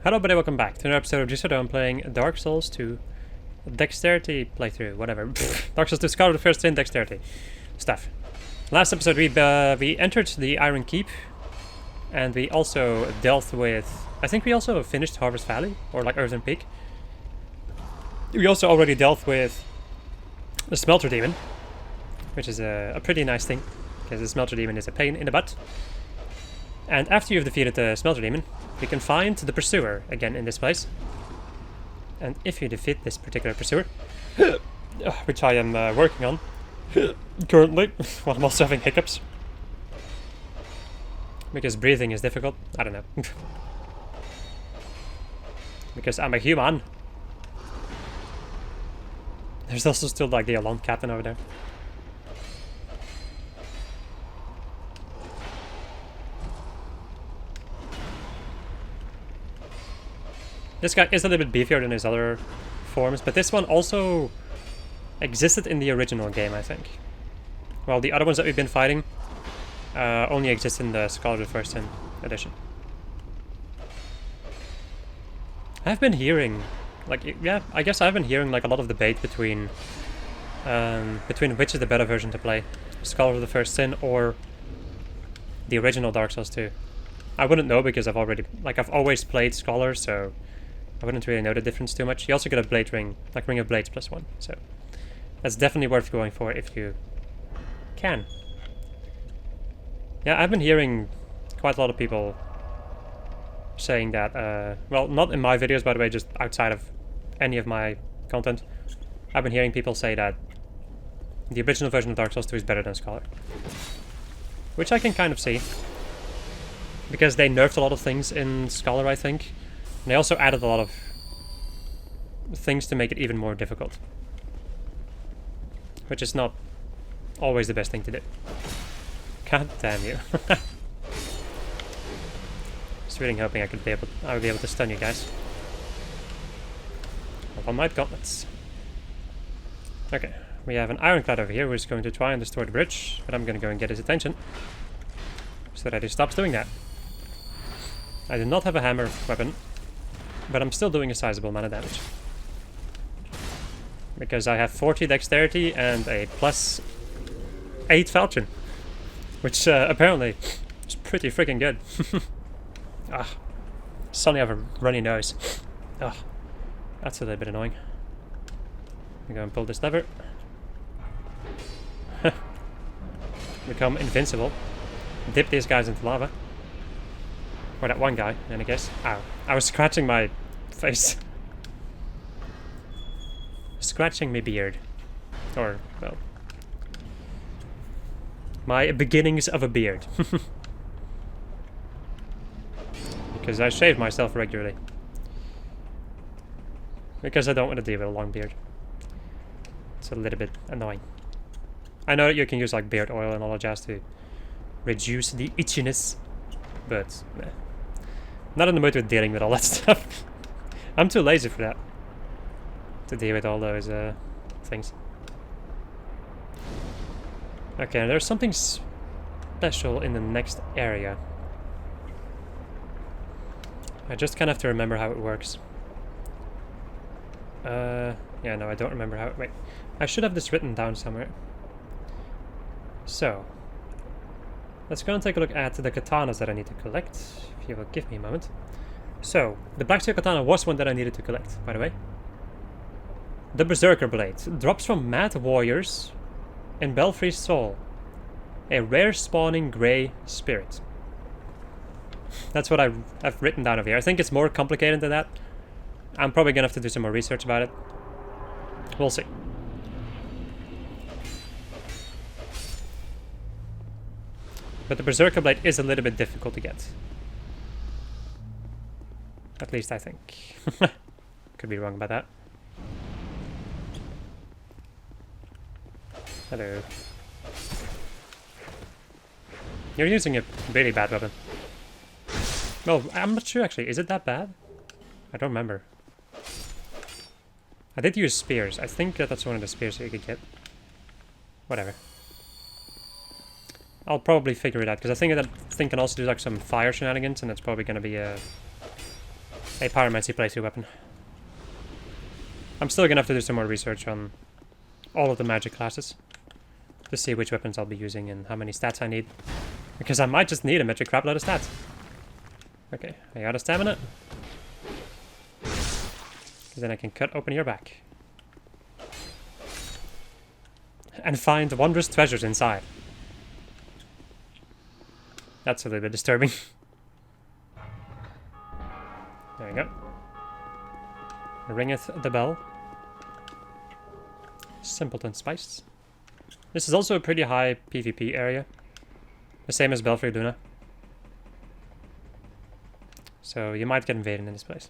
Hello everybody, welcome back to another episode of Gisodo. I'm playing Dark Souls 2 Dexterity playthrough, whatever. Dark Souls 2 Scholar of the First Sin Dexterity stuff. Last episode we entered the Iron Keep, and we also dealt with... I think we also finished Harvest Valley, or like Earthen Peak. We also already dealt with the Smelter Demon, which is a pretty nice thing, because the Smelter Demon is a pain in the butt. And after you've defeated the Smelter Demon, you can find the Pursuer again in this place. And if you defeat this particular Pursuer, which I am working on currently, while I'm also having hiccups, because breathing is difficult, I don't know. Because I'm a human. There's also still like the Alon Captain over there. This guy is a little bit beefier than his other forms, but this one also existed in the original game, I think. While the other ones that we've been fighting only exist in the Scholar of the First Sin edition. I've been hearing, like, yeah, I guess I've been hearing like a lot of debate between which is the better version to play, Scholar of the First Sin or the original Dark Souls 2. I wouldn't know because I've always played Scholar, so I wouldn't really know the difference too much. You also get a blade ring, like Ring of Blades +1, so that's definitely worth going for if you can. Yeah, I've been hearing quite a lot of people saying that, well, not in my videos, by the way, just outside of any of my content. I've been hearing people say that the original version of Dark Souls 2 is better than Scholar. Which I can kind of see. Because they nerfed a lot of things in Scholar, I think. And they also added a lot of things to make it even more difficult. Which is not always the best thing to do. God damn you. Just really hoping I would be able to stun you guys. On my gauntlets. Okay, we have an Ironclad over here who's going to try and destroy the bridge, but I'm going to go and get his attention. So that he stops doing that. I do not have a hammer weapon, but I'm still doing a sizable amount of damage. Because I have 40 dexterity and a +8 falchion. Which apparently is pretty freaking good. Ah, suddenly I have a runny nose. Ah, that's a little bit annoying. I'm going to pull this lever. Become invincible. Dip these guys into lava. Or that one guy, and I guess. Ow. I was scratching my face. Scratching my beard. Or, well, my beginnings of a beard. Because I shave myself regularly. Because I don't want to deal with a long beard. It's a little bit annoying. I know that you can use like beard oil and all that jazz to reduce the itchiness, but not in the mood with dealing with all that stuff. I'm too lazy for that. To deal with all those things. Okay, there's something special in the next area. I just kind of have to remember how it works. Yeah, no, I don't remember how it... Wait, I should have this written down somewhere. So, let's go and take a look at the katanas that I need to collect, if you will give me a moment. So, the Blacksteel Katana was one that I needed to collect, by the way. The Berserker Blade drops from Mad Warriors in Belfry's Soul. A rare spawning grey spirit. That's what I've written down over here. I think it's more complicated than that. I'm probably gonna have to do some more research about it. We'll see. But the Berserker Blade is a little bit difficult to get. At least I think. Could be wrong about that. Hello. You're using a really bad weapon. Well, I'm not sure actually. Is it that bad? I don't remember. I did use spears. I think that's one of the spears that you could get. Whatever. I'll probably figure it out, because I think that thing can also do like some fire shenanigans, and that's probably going to be a pyromancy playthrough weapon. I'm still gonna have to do some more research on all of the magic classes to see which weapons I'll be using and how many stats I need. Because I might just need a metric crap load of stats. Okay, I got a stamina. Because then I can cut open your back. And find wondrous treasures inside. That's a little bit disturbing. There we go. Ringeth the bell. Simpleton Spice. This is also a pretty high PvP area. The same as Belfry Luna. So you might get invaded in this place.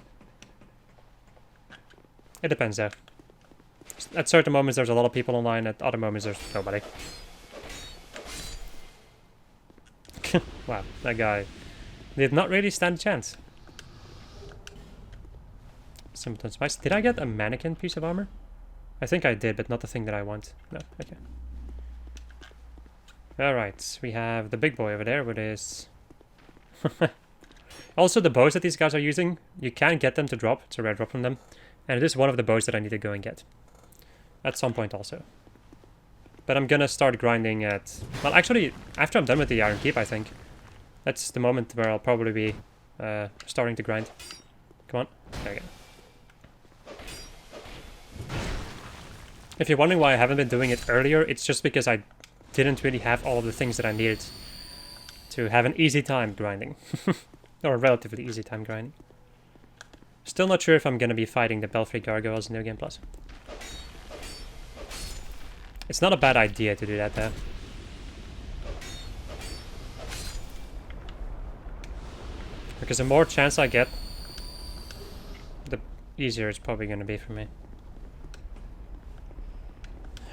It depends though. At certain moments there's a lot of people online, at other moments there's nobody. Wow, that guy did not really stand a chance. Simpleton Spice. Did I get a mannequin piece of armor? I think I did, but not the thing that I want. No, okay. Alright, we have the big boy over there with his... Also, the bows that these guys are using, you can get them to drop. It's a rare drop from them. And it is one of the bows that I need to go and get. At some point also. But I'm gonna start grinding at... Well, actually, after I'm done with the Iron Keep, I think. That's the moment where I'll probably be starting to grind. Come on. There we go. If you're wondering why I haven't been doing it earlier, it's just because I didn't really have all of the things that I needed to have an easy time grinding. Or a relatively easy time grinding. Still not sure if I'm gonna be fighting the Belfry Gargoyles in New Game Plus. It's not a bad idea to do that though. Because the more chance I get, the easier it's probably gonna be for me.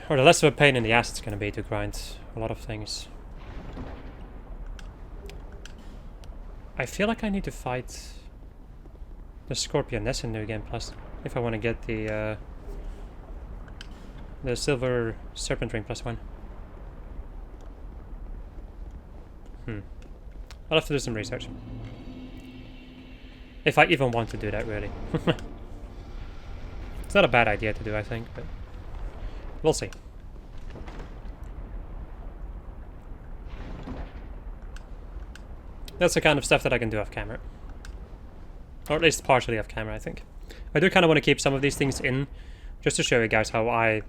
Or the less of a pain in the ass it's gonna be to grind a lot of things. I feel like I need to fight the Scorpioness in New Game Plus if I want to get the Silver Serpent Ring +1. I'll have to do some research. If I even want to do that, really. It's not a bad idea to do, I think, but we'll see. That's the kind of stuff that I can do off camera. Or at least partially off camera, I think. I do kind of want to keep some of these things in, just to show you guys how I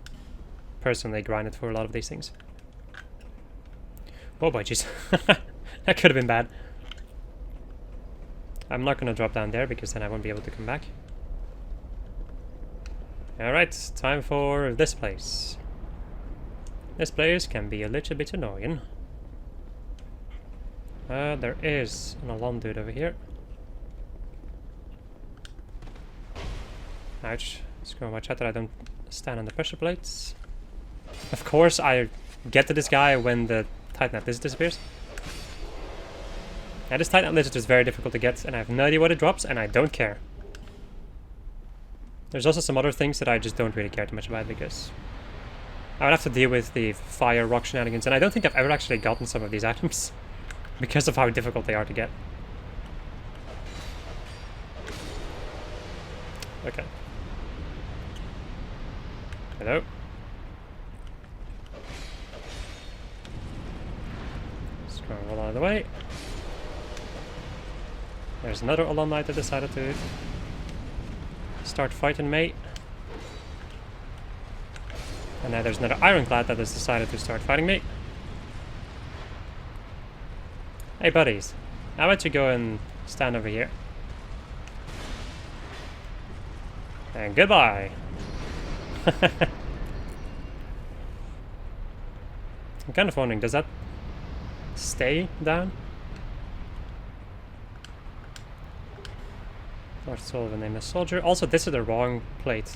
personally grinded for a lot of these things. Oh boy, jeez. That could have been bad. I'm not going to drop down there because then I won't be able to come back. Alright, time for this place. This place can be a little bit annoying. There is an alarm dude over here. Ouch. Just gonna watch out that I don't stand on the pressure plates. Of course, I get to this guy when the Titanite Lizard disappears. Now, this Titanite Lizard is very difficult to get, and I have no idea what it drops, and I don't care. There's also some other things that I just don't really care too much about, because I would have to deal with the fire rock shenanigans, and I don't think I've ever actually gotten some of these items. Because of how difficult they are to get. Okay. Hello? Just gonna roll out of the way. There's another Alum Knight that decided to start fighting me. And now there's another Ironclad that has decided to start fighting me. Hey buddies, how about you go and stand over here? And goodbye! I'm kind of wondering, does that stay down? Lord Sullivan, nameless soldier. Also, this is the wrong plate.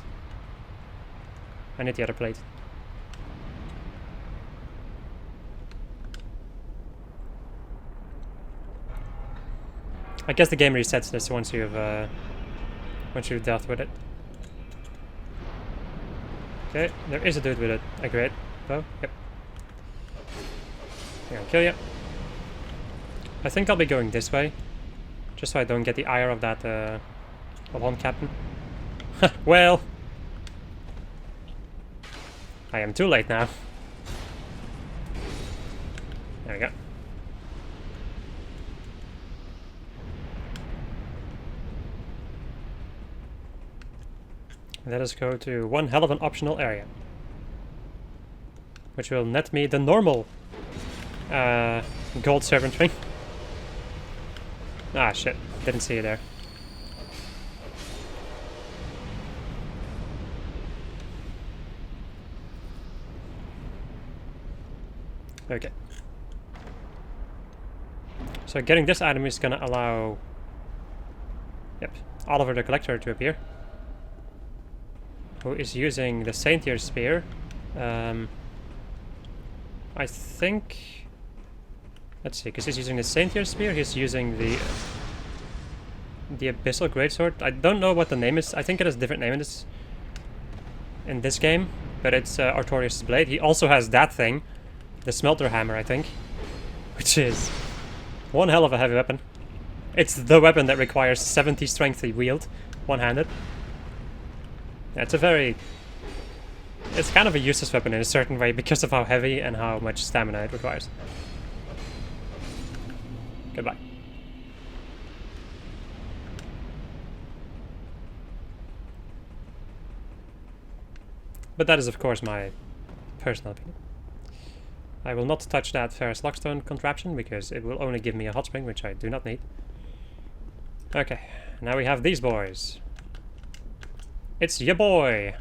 I need the other plate. I guess the game resets this once you've dealt with it. Okay, there is a dude with a great bow. Yep. I'm gonna kill you. I think I'll be going this way, just so I don't get the ire of that Hold on, Captain. Well, I am too late now. There we go. Let us go to one hell of an optional area, which will net me the normal gold servant ring. Ah, shit. Didn't see you there. Okay. So getting this item is gonna allow... Yep, Oliver the Collector to appear, who is using the Saintier Spear. I think... Let's see, because he's using the Saintier Spear, he's using the Abyssal Greatsword. I don't know what the name is. I think it has a different name in this game, but it's Artorias' Blade. He also has that thing, the Smelter Hammer, I think, which is one hell of a heavy weapon. It's the weapon that requires 70 strength to wield, one-handed. It's a very... It's kind of a useless weapon in a certain way because of how heavy and how much stamina it requires. Goodbye. But that is of course my personal opinion. I will not touch that Ferrous Lockstone contraption because it will only give me a hot spring, which I do not need. Okay, now we have these boys. It's your boy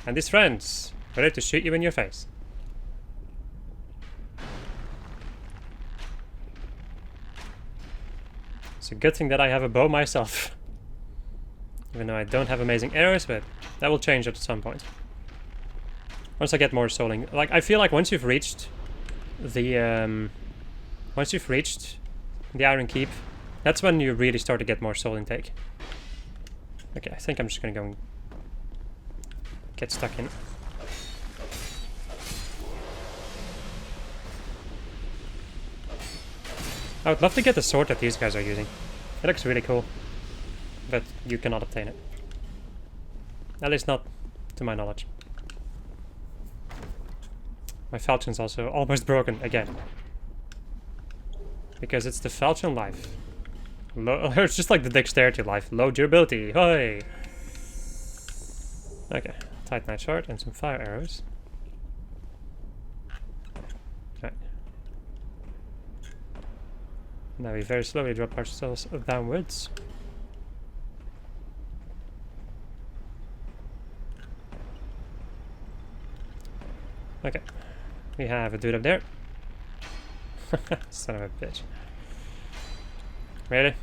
and his friends, ready to shoot you in your face. It's a good thing that I have a bow myself. Even though I don't have amazing arrows, but that will change at some point. Once I get more souling. Like, I feel like once you've reached the Iron Keep, that's when you really start to get more soul intake. Okay, I think I'm just gonna go and get stuck in. I would love to get the sword that these guys are using. It looks really cool, but you cannot obtain it. At least not to my knowledge. My falchion's also almost broken again. Because it's the falchion life. It's just like the dexterity life. Low durability. Hoi! Okay. Titanite shard and some fire arrows. Okay. Now we very slowly drop ourselves downwards. Okay. We have a dude up there. Son of a bitch. Really?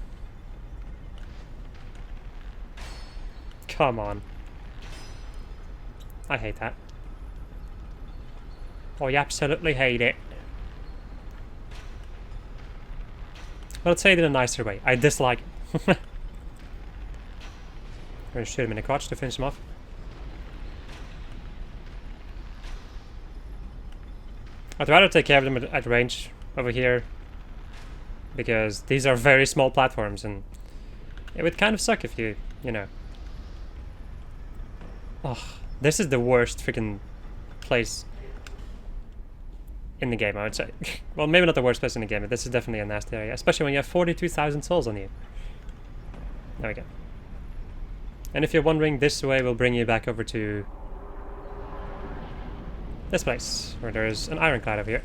Come on. I hate that. I absolutely hate it. Well, let's say it in a nicer way. I dislike it. I'm gonna shoot him in the crotch to finish him off. I'd rather take care of them at range over here, because these are very small platforms and it would kind of suck if you know. Oh, this is the worst freaking place in the game, I would say. Well, maybe not the worst place in the game, but this is definitely a nasty area, especially when you have 42,000 souls on you. There we go. And if you're wondering, this way will bring you back over to this place, where there's an ironclad over here.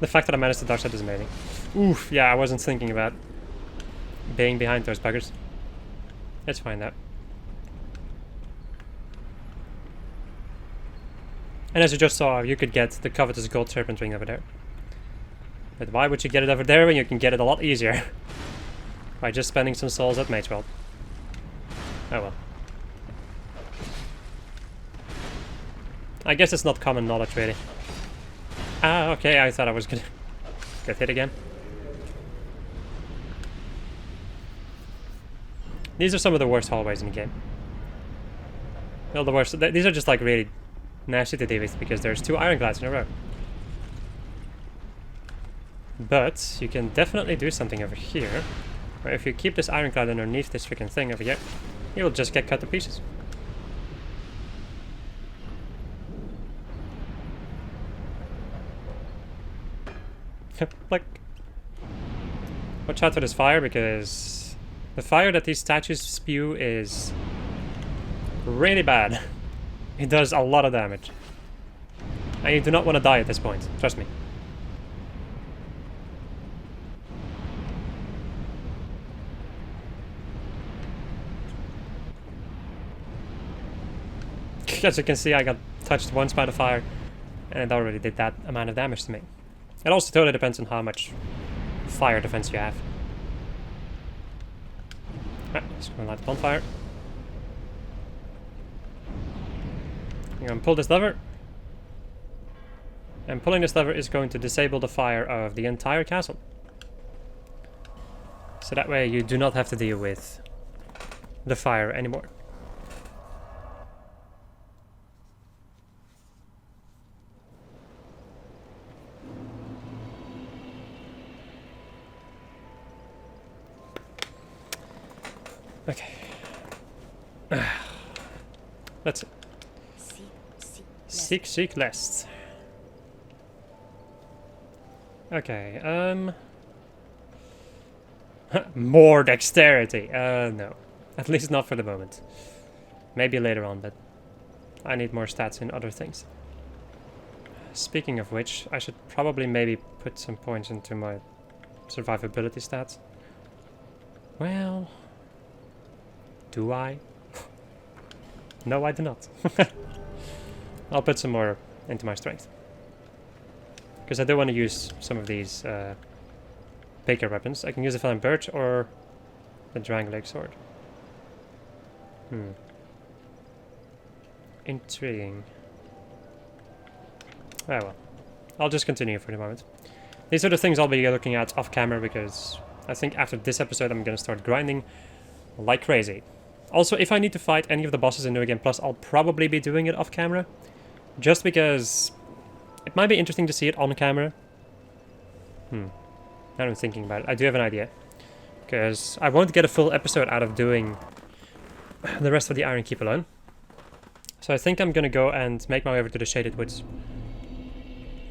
The fact that I managed to dodge that is amazing. Oof, yeah, I wasn't thinking about being behind those buggers. Let's find out. And as you just saw, you could get the covetous gold serpent ring over there. But why would you get it over there when you can get it a lot easier? By just spending some souls at Mage World. Oh well. I guess it's not common knowledge, really. Ah, okay, I thought I was gonna get hit again. These are some of the worst hallways in the game. Well, the worst. These are just like really nasty to deal with because there's two ironclads in a row. But you can definitely do something over here. Where if you keep this ironclad underneath this freaking thing over here, you will just get cut to pieces. Like, watch out for this fire, because the fire that these statues spew is really bad. It does a lot of damage. And you do not want to die at this point, trust me. As you can see, I got touched once by the fire, and it already did that amount of damage to me. It also totally depends on how much fire defense you have. Right, just gonna light the bonfire. I'm gonna pull this lever. And pulling this lever is going to disable the fire of the entire castle. So that way you do not have to deal with the fire anymore. Okay. That's it. Seek less. Okay, more dexterity. No. At least not for the moment. Maybe later on, but I need more stats in other things. Speaking of which, I should probably maybe put some points into my survivability stats. Well, do I? No, I do not. I'll put some more into my strength. Because I do want to use some of these bigger weapons. I can use the Felon Birch or the Drangleic Sword. Intriguing. Ah well. I'll just continue for the moment. These are the things I'll be looking at off camera, because I think after this episode I'm going to start grinding like crazy. Also, if I need to fight any of the bosses in New Game Plus, I'll probably be doing it off camera. Just because it might be interesting to see it on camera. Now I'm thinking about it. I do have an idea. Because I won't get a full episode out of doing the rest of the Iron Keep alone. So I think I'm going to go and make my way over to the Shaded Woods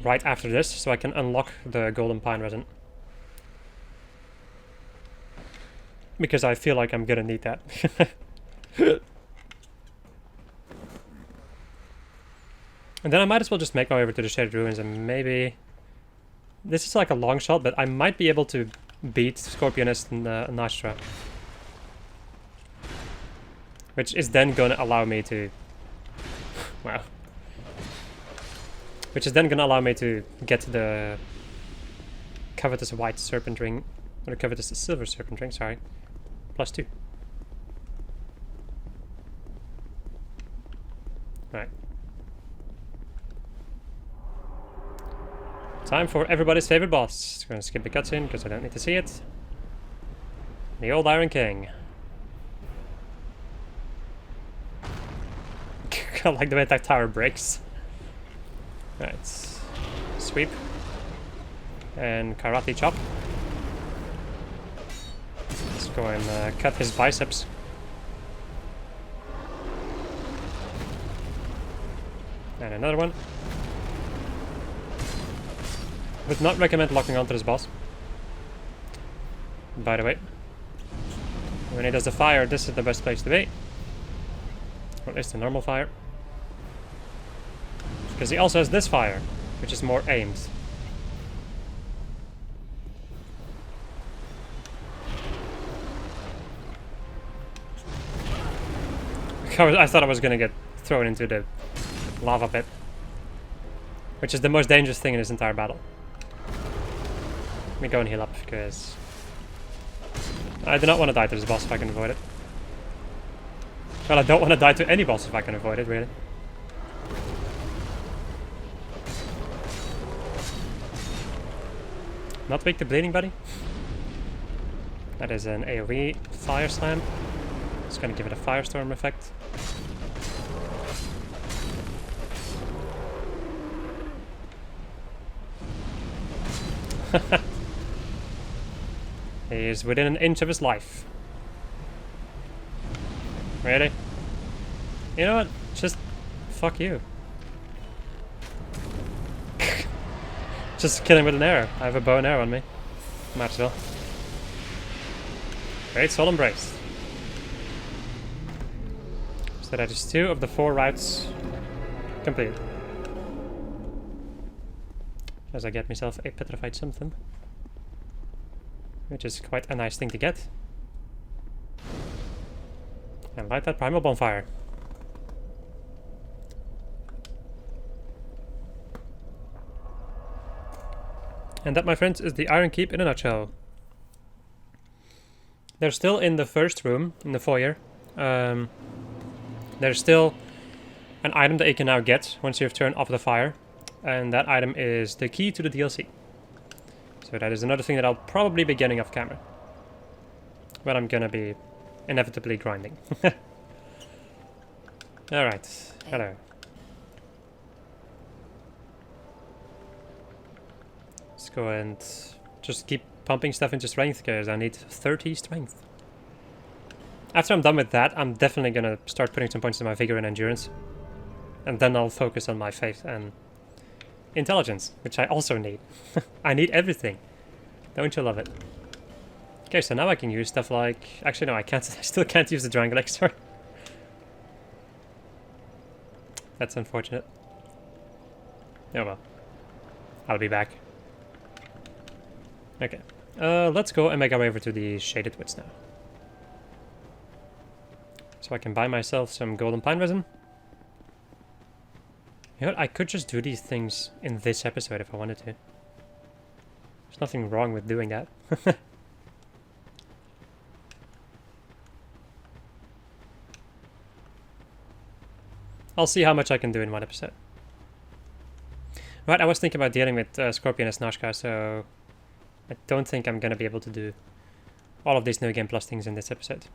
right after this, so I can unlock the Golden Pine Resin. Because I feel like I'm going to need that. And then I might as well just make my way over to the Shaded Ruins, and maybe... This is like a long shot, but I might be able to beat Scorpionist and Nastra. Which is then going to allow me to... Wow. Which is then going to allow me to get the covetous white serpent ring, or the covetous silver serpent ring, sorry. +2. Right. Time for everybody's favorite boss. Just gonna skip the cutscene because I don't need to see it. The old Iron King. I like the way that tower breaks. Right. Sweep. And karate chop. Let's go and cut his biceps. And another one. Would not recommend locking onto this boss. By the way, when he does the fire, this is the best place to be. Or at least the normal fire. Because he also has this fire, which is more aimed. I thought I was gonna get thrown into the lava pit. Which is the most dangerous thing in this entire battle. Let me go and heal up, because I do not want to die to this boss if I can avoid it. Well, I don't want to die to any boss if I can avoid it, really. Not weak to bleeding, buddy. That is an AoE fire slam. Just gonna give it a firestorm effect. He is within an inch of his life. Really? You know what? Just fuck you. Just kill him with an arrow. I have a bow and arrow on me. Might as well. Great Soul Embrace. So that is 2 of the 4 routes completed. As I get myself a petrified something. Which is quite a nice thing to get. And light that primal bonfire. And that, my friends, is the Iron Keep in a nutshell. They're still in the first room, in the foyer. There's still an item that you can now get once you've turned off the fire. And that item is the key to the DLC. So that is another thing that I'll probably be getting off camera. But I'm gonna be inevitably grinding. Alright, hello. Let's go and just keep pumping stuff into strength because I need 30 strength. After I'm done with that, I'm definitely gonna start putting some points in my vigor and endurance. And then I'll focus on my faith and intelligence, which I also need. I need everything. Don't you love it? Okay, so now I can use stuff like... Actually, no, I can't. I still can't use the Triangle Extra. That's unfortunate. Oh well. I'll be back. Okay. Let's go and make our way over to the Shaded Woods now. So I can buy myself some golden pine resin. You know what? I could just do these things in this episode if I wanted to. There's nothing wrong with doing that. I'll see how much I can do in one episode. Right, I was thinking about dealing with Scorpion and Snashka, so I don't think I'm gonna be able to do all of these New Game Plus things in this episode.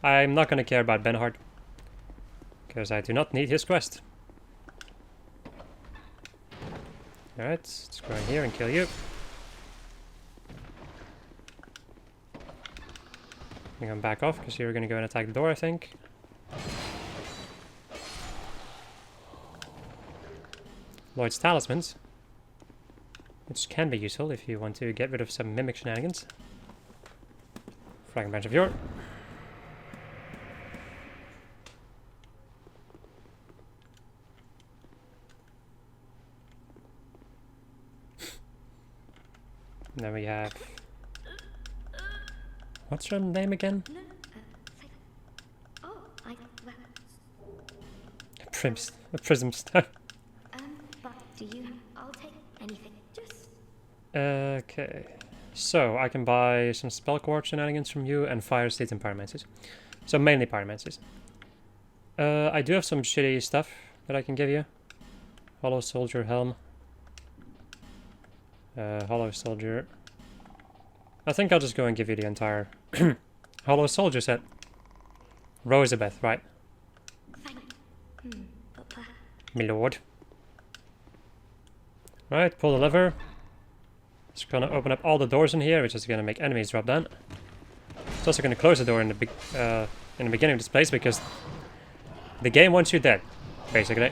I'm not gonna care about Benhard, because I do not need his quest. Alright, let's go in here and kill you. I'm gonna back off, because you're gonna go and attack the door, I think. Lloyd's Talismans, which can be useful if you want to get rid of some Mimic shenanigans. Flagging Branch of Yore. Then we have... What's her name again? Prism Stone. Do you? I'll take anything. Just. Okay. So I can buy some spell cord shenanigans from you and fire states and pyromancies. So mainly pyromancies. I do have some shitty stuff that I can give you. Hollow Soldier Helm. Hollow Soldier. I think I'll just go and give you the entire Hollow Soldier set. Rosabeth, right? My lord. Right, pull the lever. It's gonna open up all the doors in here, which is gonna make enemies drop down. It's also gonna close the door in the beginning of this place because the game wants you dead, basically.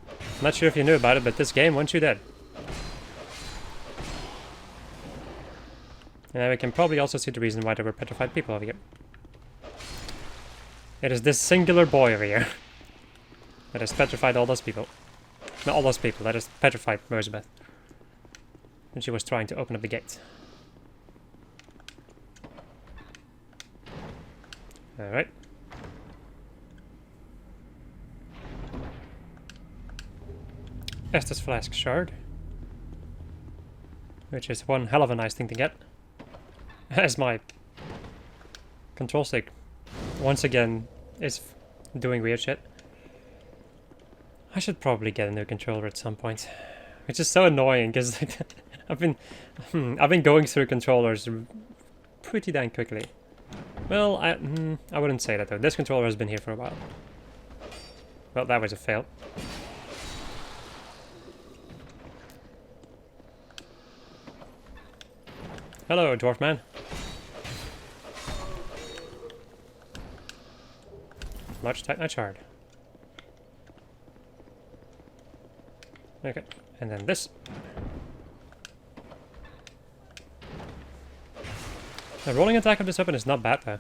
I'm not sure if you knew about it, but this game wants you dead. And we can probably also see the reason why there were petrified people over here. It is this singular boy over here that has petrified all those people. Not all those people, that has petrified Rosabeth when she was trying to open up the gate. Alright. Estus Flask Shard, which is one hell of a nice thing to get. As my control stick once again is doing weird shit. I should probably get a new controller at some point, which is so annoying because I've been going through controllers pretty dang quickly. Well, I wouldn't say that though. This controller has been here for a while. Well, that was a fail. Hello, dwarf man. Large titanite shard. Okay, and then this. The rolling attack of this weapon is not bad though.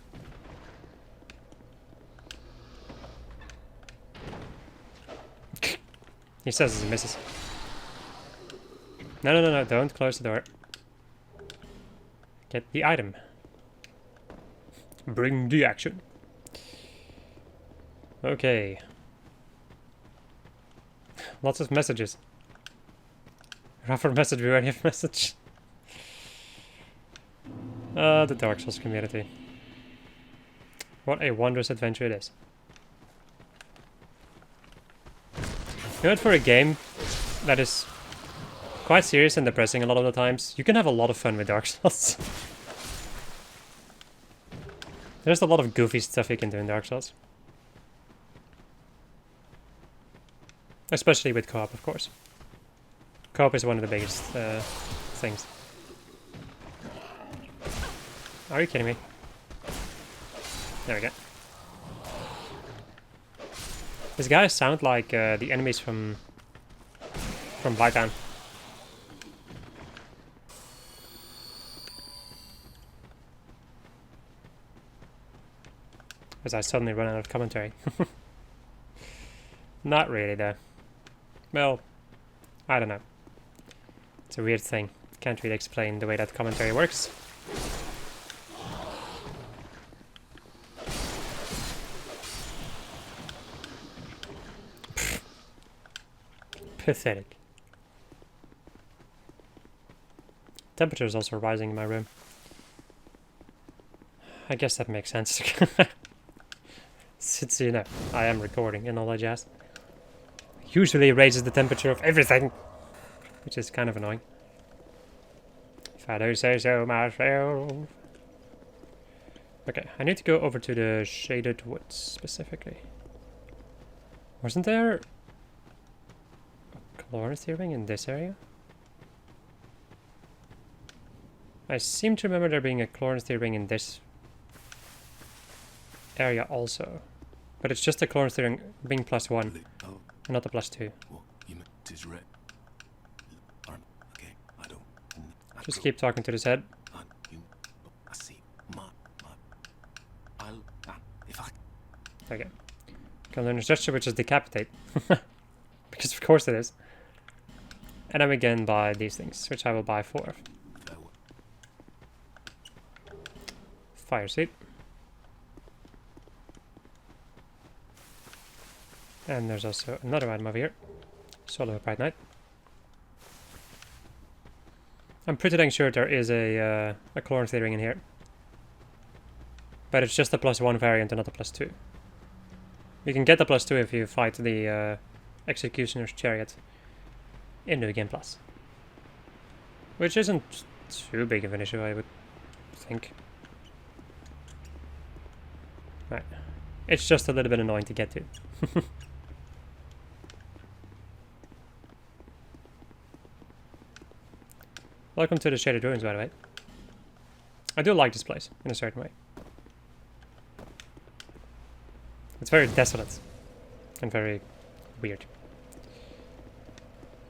He says as he misses. No, no, no, no, don't close the door. Get the item. Bring the action. Okay. Lots of messages. Rougher message, we already have message. The Dark Souls community. What a wondrous adventure it is. You know, for a game that is quite serious and depressing a lot of the times, you can have a lot of fun with Dark Souls. There's a lot of goofy stuff you can do in Dark Souls. Especially with co-op, of course. Co-op is one of the biggest things. Are you kidding me? There we go. These guys sound like the enemies from Blighttown. As I suddenly run out of commentary. Not really, though. Well, I don't know. It's a weird thing. Can't really explain the way that commentary works. Pathetic. Temperature is also rising in my room. I guess that makes sense. Since, you know, I am recording and all that jazz. Usually raises the temperature of everything, which is kind of annoying. If I do say so myself. Okay, I need to go over to the shaded woods specifically. Wasn't there a Chloranthy ring in this area? I seem to remember there being a Chloranthy ring in this area also. But it's just a Chloranthy ring being +1, not the +2. Just keep talking to this head. Okay. Can learn a gesture which is decapitate. Because of course it is. And then we again buy these things, which I will buy 4 of. Fire seed. And there's also another item over here. Soul of a Bright Night. I'm pretty dang sure there is a Chloranthy ring in here. But it's just a +1 variant and not a +2. You can get the +2 if you fight the Executioner's Chariot in New Game Plus. Which isn't too big of an issue, I would think. Right. It's just a little bit annoying to get to. Welcome to the Shaded Ruins, by the way. I do like this place, in a certain way. It's very desolate. And very weird.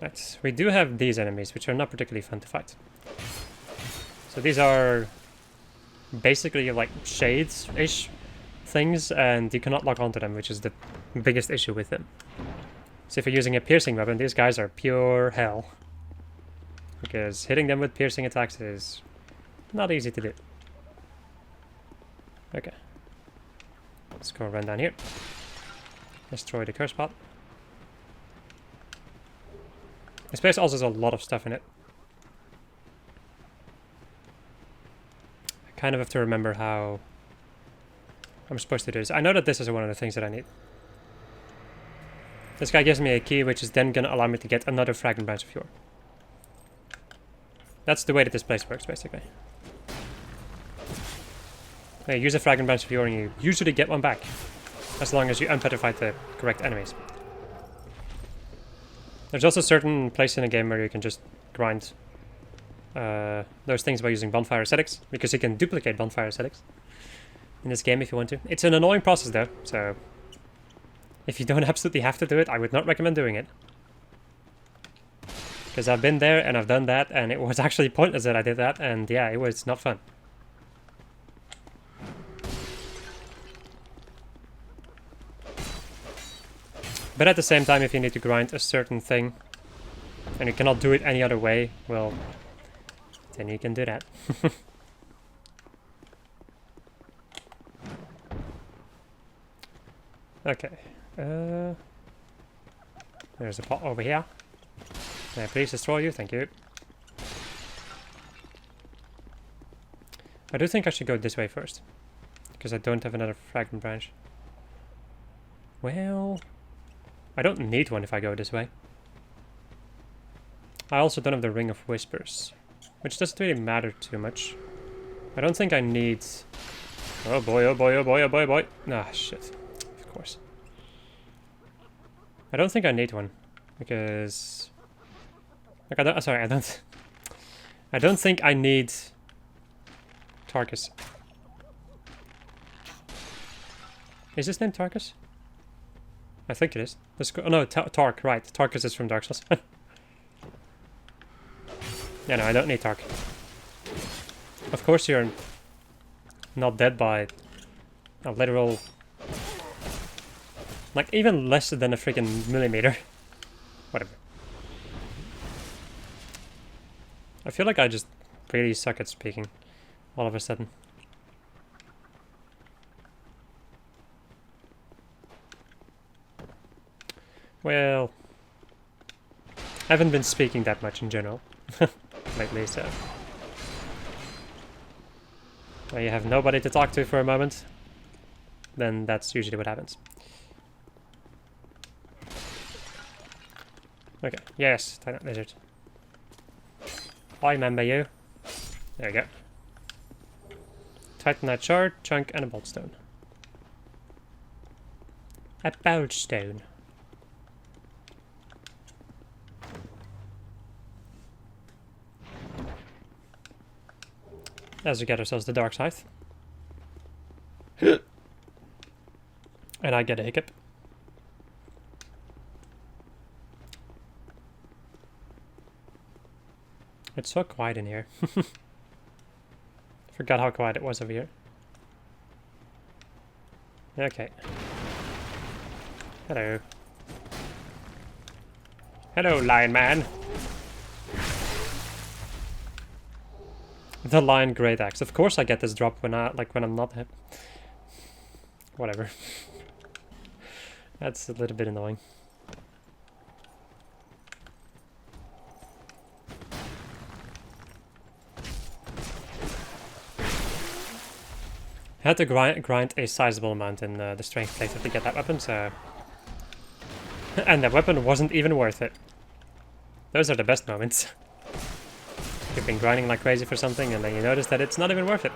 Right, we do have these enemies, which are not particularly fun to fight. So these are basically like shades-ish things, and you cannot lock onto them, which is the biggest issue with them. So if you're using a piercing weapon, these guys are pure hell. Because hitting them with piercing attacks is not easy to do. Okay. Let's go run down here. Destroy the curse pot. This place also has a lot of stuff in it. I kind of have to remember how I'm supposed to do this. I know that this is one of the things that I need. This guy gives me a key, which is then going to allow me to get another Fragrant Branch of Yore. That's the way that this place works, basically. You use a Fragrant Branch of Yore and you usually get one back. As long as you unpetrify the correct enemies. There's also certain places in the game where you can just grind those things by using bonfire ascetics, because you can duplicate bonfire ascetics in this game if you want to. It's an annoying process though, so if you don't absolutely have to do it, I would not recommend doing it. Because I've been there and I've done that, and it was actually pointless that I did that, and yeah, it was not fun. But at the same time, if you need to grind a certain thing, and you cannot do it any other way, well, then you can do that. Okay. There's a pot over here. May I please destroy you? Thank you. I do think I should go this way first, because I don't have another fragment branch. Well, I don't need one if I go this way. I also don't have the Ring of Whispers, which doesn't really matter too much. I don't think I need... Oh boy, oh boy, oh boy, oh boy, oh boy. Ah, shit. Of course. I don't think I need one, because... Like, I don't think I need... Tarkus. Is his name Tarkus? I think it is. Let's go. Oh no, Tark, right. Tarkus is from Dark Souls. Yeah, no, I don't need Tark. Of course you're not dead by a literal... Like, even less than a freaking millimeter. Whatever. I feel like I just really suck at speaking all of a sudden. Well, I haven't been speaking that much in general lately, so... When you have nobody to talk to for a moment, then that's usually what happens. Okay, yes, Titanite Lizard. I remember you. There you go. Titanite Shard, Chunk, and a Bolt Stone. A Bolt Stone. As we get ourselves the Dark Scythe. And I get a hiccup. It's so quiet in here. Forgot how quiet it was over here. Okay. Hello. Hello, Lion Man. The Lion Great Axe. Of course I get this drop when I'm not hit. Whatever. That's a little bit annoying. I had to grind a sizable amount in the strength plate to get that weapon, so... And that weapon wasn't even worth it. Those are the best moments. You've been grinding like crazy for something, and then you notice that it's not even worth it.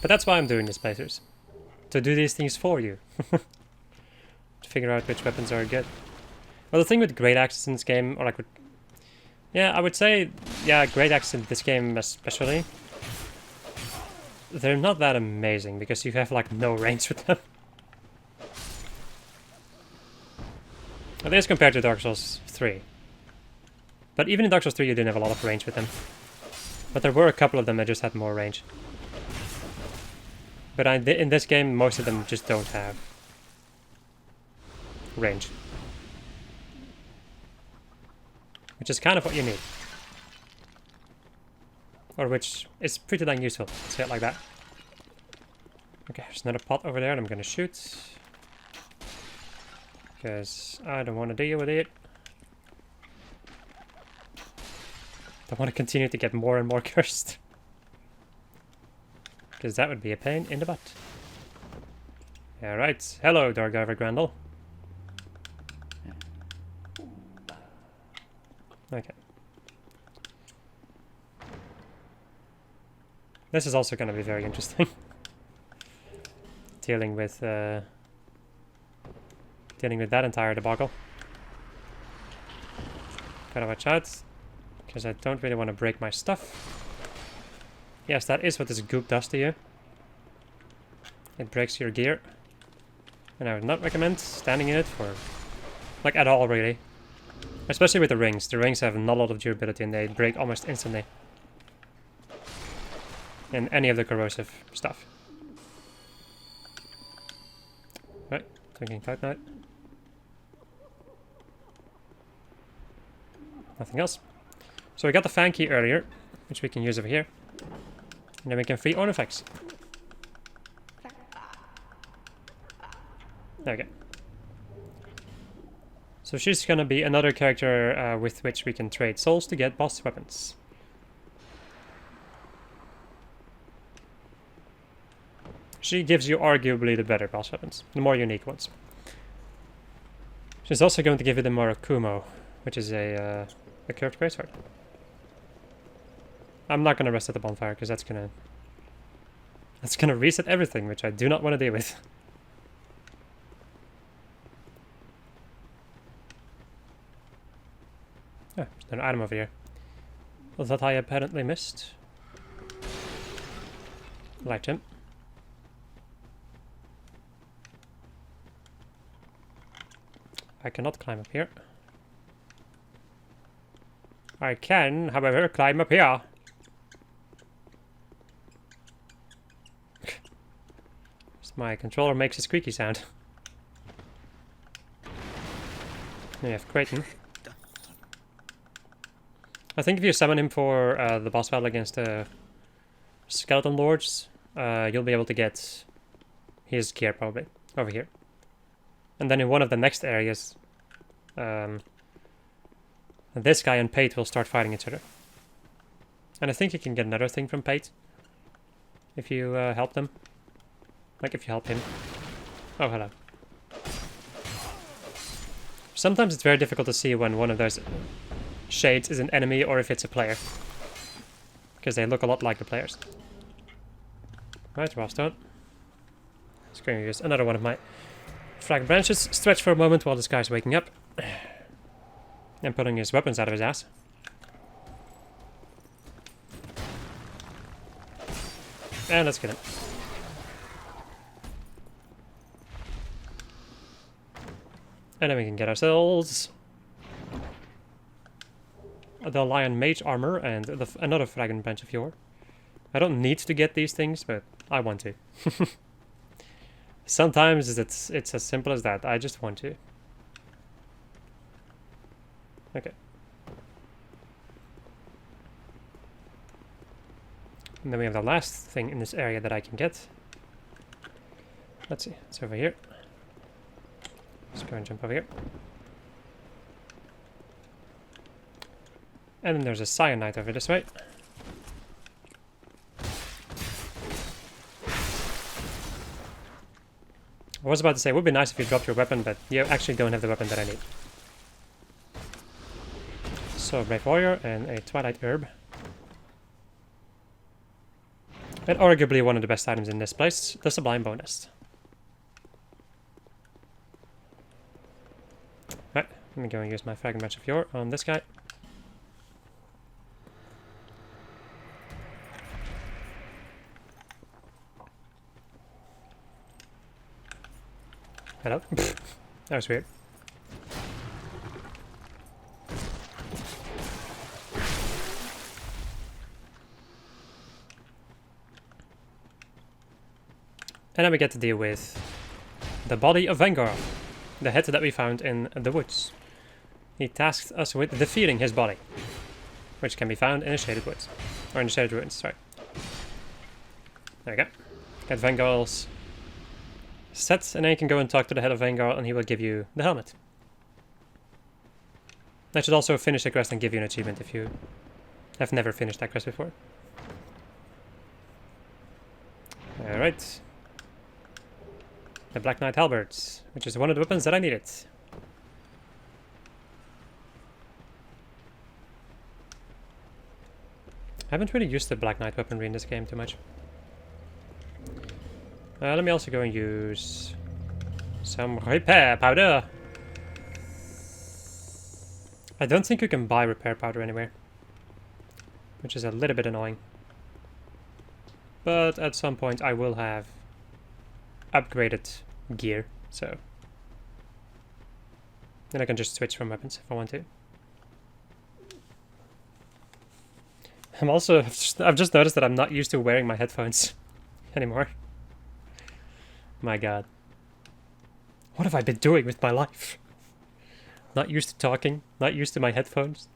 But that's why I'm doing these playthroughs. To do these things for you. To figure out which weapons are good. Well, the thing with great axes in this game, or like with... Yeah, I would say, yeah, great axes in this game especially. They're not that amazing, because you have like no range with them. At least compared to Dark Souls 3. But even in Dark Souls 3 you didn't have a lot of range with them. But there were a couple of them that just had more range. But in this game, most of them just don't have range. Which is kind of what you need. Or which is pretty dang useful, say it like that. Okay, there's another pot over there and I'm gonna shoot. Because I don't want to deal with it. I want to continue to get more and more cursed. Because that would be a pain in the butt. Alright, hello Dargiver Grendel. Okay. This is also going to be very interesting. Dealing with that entire debacle. Gotta watch out. because I don't really want to break my stuff. Yes, that is what this goop does to you. It breaks your gear. And I would not recommend standing in it for, like, at all, really. Especially with the rings. The rings have not a lot of durability and they break almost instantly. In any of the corrosive stuff. Right, drinking Titanite. Nothing else. So we got the fan key earlier, which we can use over here. And then we can free artifacts. There we go. So she's gonna be another character with which we can trade souls to get boss weapons. She gives you arguably the better boss weapons, the more unique ones. She's also going to give you the Murakumo, which is a curved greatsword. I'm not gonna rest at the bonfire because that's gonna reset everything, which I do not want to deal with. Oh, there's an item over here. Well, that I apparently missed. Light him. I cannot climb up here. I can, however, climb up here. My controller makes a squeaky sound. Then we have Creighton. I think if you summon him for the boss battle against the Skeleton Lords, you'll be able to get his gear probably over here. And then in one of the next areas, this guy and Pate will start fighting each other. And I think you can get another thing from Pate if you help them. Like if you help him. Oh, hello. Sometimes it's very difficult to see when one of those shades is an enemy or if it's a player. Because they look a lot like the players. Right, raw stone. Just going to use another one of my frag branches. Stretch for a moment while this guy's waking up. And putting his weapons out of his ass. And let's get him. And then we can get ourselves the Lion Mage armor and another Fragrant Bench of Yore. I don't need to get these things, but I want to. Sometimes it's as simple as that. I just want to. Okay. And then we have the last thing in this area that I can get. Let's see, it's over here. Let's go and jump over here. And then there's a cyanide over this way. I was about to say, it would be nice if you dropped your weapon, but you actually don't have the weapon that I need. So, Brave Warrior and a Twilight Herb. And arguably one of the best items in this place, the Sublime Bonus. Right, let me go and use my Fragrant Bench of Yore on this guy. Hello? That was weird. And then we get to deal with the body of Vanguard, the head that we found in the woods. He tasked us with defeating his body, which can be found in the Shaded Woods. Or in the Shaded Ruins, sorry. There we go. Get Vanguard's set, and then you can go and talk to the head of Vanguard, and he will give you the helmet. That should also finish the quest and give you an achievement if you have never finished that quest before. Alright. The Black Knight Halberds, which is one of the weapons that I needed. I haven't really used the Black Knight weaponry in this game too much. Let me also go and use some repair powder. I don't think you can buy repair powder anywhere. which is a little bit annoying. But at some point I will have upgraded gear, so then I can just switch from weapons if I want to. I've just noticed that I'm not used to wearing my headphones anymore. My god. What have I been doing with my life? Not used to talking, not used to my headphones.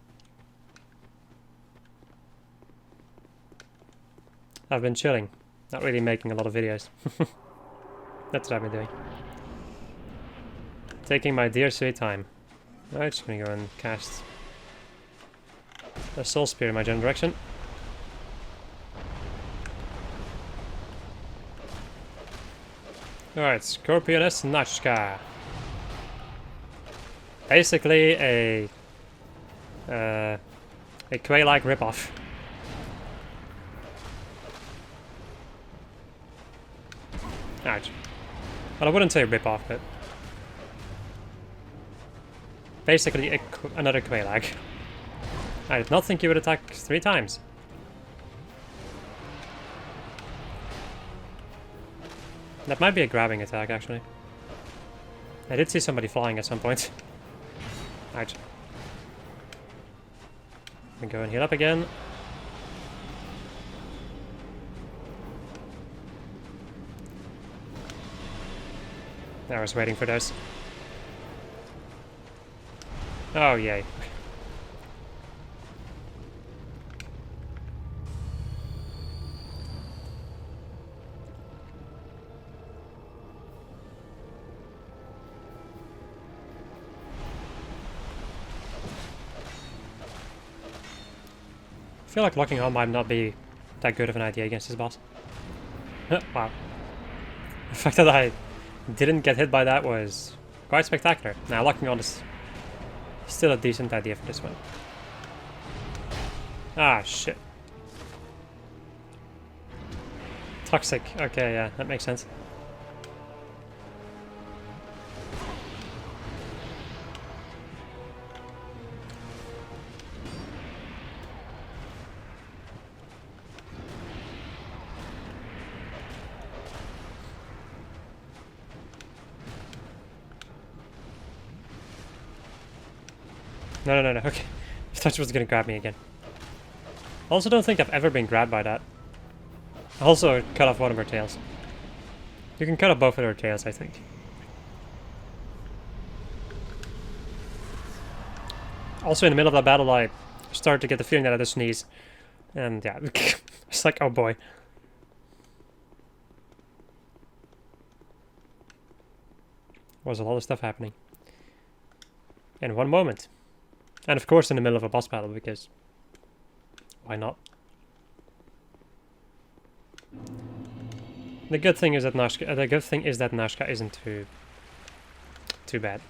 I've been chilling, not really making a lot of videos. That's what I've been doing. Taking my dear sweet time. Alright, just gonna go and cast a soul spear in my general direction. Alright, Scorpioness Nachka. Basically a Quay-like ripoff. Ouch. Well, I wouldn't say ripoff, but basically another Quay-lag. I did not think you would attack 3 times. That might be a grabbing attack, actually. I did see somebody flying at some point. Ouch. I'm gonna go and heal up again. I was waiting for those. Oh, yay. I feel like locking on might not be that good of an idea against this boss. Wow. The fact that I didn't get hit by that was quite spectacular. Now, locking on is still a decent idea for this one. Ah, shit. Toxic. Okay, yeah, that makes sense. No, okay. I thought she was gonna grab me again. I also don't think I've ever been grabbed by that. I also cut off one of her tails. You can cut off both of her tails, I think. Also, in the middle of that battle, I started to get the feeling that I had to sneeze. And yeah, it's like, oh boy. Was a lot of stuff happening. In one moment. And of course in the middle of a boss battle, because why not? The good thing is that Nashka isn't too bad.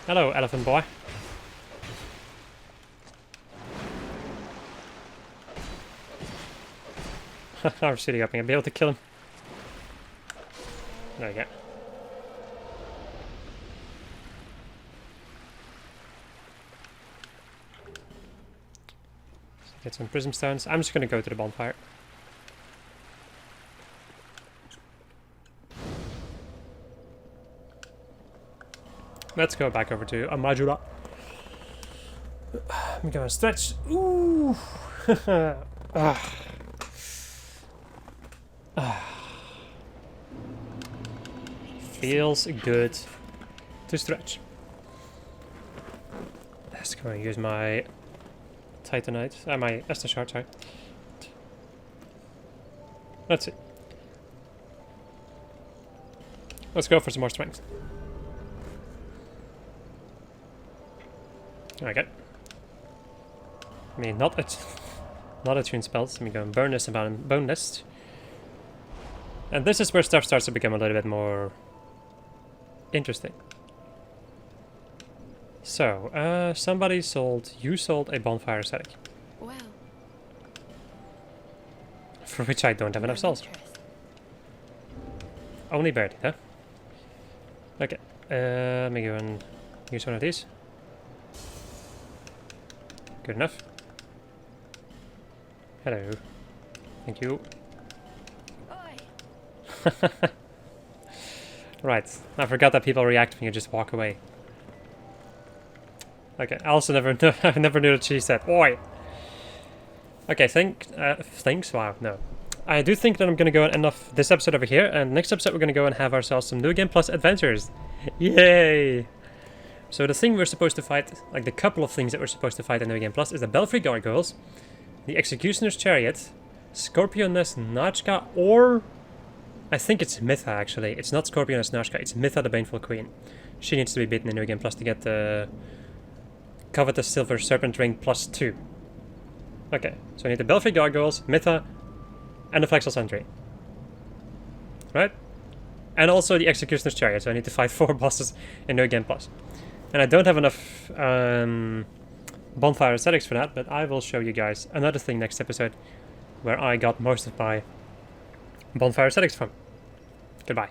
Hello, elephant boy. I'm shooting up. I'll be able to kill him. There we go. Get some prism stones. I'm just gonna go to the bonfire. Let's go back over to Amajura. I'm gonna stretch. Ooh. Feels good to stretch. Let's go and use my Titanite, my Estus shard, sorry. That's it. Let's go for some more strength. Okay. I mean, not attune spells. Let me go and burn this and bone nest. And this is where stuff starts to become a little bit more interesting. So, you sold a bonfire aesthetic. Well, for which I don't have enough souls. Only barely, huh? Okay, let me go and use one of these. Good enough. Hello. Thank you. Right. I forgot that people react when you just walk away. Okay, I also never I never knew that she said oi. Okay, thanks. Wow, no. I do think that I'm gonna go and end off this episode over here, and next episode we're gonna go and have ourselves some New Game Plus adventures. Yay! So the thing we're supposed to fight, like the couple of things that we're supposed to fight in New Game Plus, is the Belfry Gargoyles, the Executioner's Chariot, Scorpioness Nachka, or I think it's Mytha actually. It's not Scorpioness Nachka, it's Mytha the Baneful Queen. She needs to be beaten in New Game Plus to get the Covetous Silver Serpent Ring +2. Okay, so I need the Belfry Gargoyles, Mytha, and the Flexel Sentry. Right? And also the Executioner's Chariot, so I need to fight 4 bosses in New Game Plus. And I don't have enough bonfire aesthetics for that, but I will show you guys another thing next episode where I got most of my bonfire aesthetics from. Goodbye.